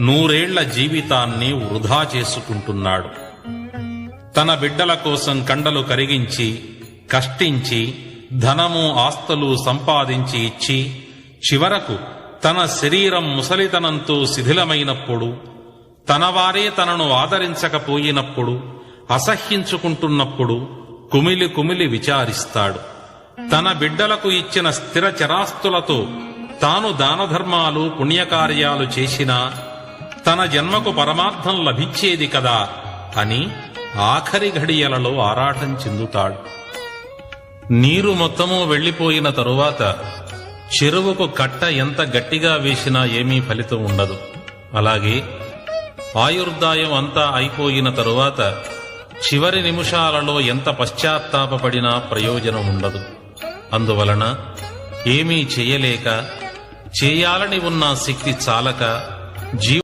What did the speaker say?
100 ఏళ్ల జీవితాన్ని వృధా చేసుకుంటున్నాడు. తన బిడ్డల కోసం కండలు కరిగించి కష్టించి ధనము ఆస్తులు సంపాదించి ఇచ్చి చివరకు తన శరీరం ముసలితనంతో శిథిలమైనప్పుడు, తనవారే తనను ఆదరించకపోయినప్పుడు, అసహ్యించుకుంటున్నప్పుడు కుమిలి కుమిలి విచారిస్తాడు. తన బిడ్డలకు ఇచ్చిన స్థిర చరాస్తులతో తాను దానధర్మాలు పుణ్యకార్యాలు చేసినా తన జన్మకు పరమార్థం లభించేది కదా అని ఆఖరి ఘడియలలో ఆరాటం చెందుతాడు. నీరు మొత్తమూ వెళ్లిపోయిన తరువాత చెరువుకు కట్ట ఎంత గట్టిగా వేసినా ఏమీ ఫలితం ఉండదు. అలాగే ఆయుర్దాయం అంతా అయిపోయిన తరువాత చివరి నిమిషాలలో ఎంత పశ్చాత్తాపపడినా ప్రయోజనం ఉండదు. అందువలన ఏమీ చెయ్యలేక, చేయాలని ఉన్న శక్తి చాలక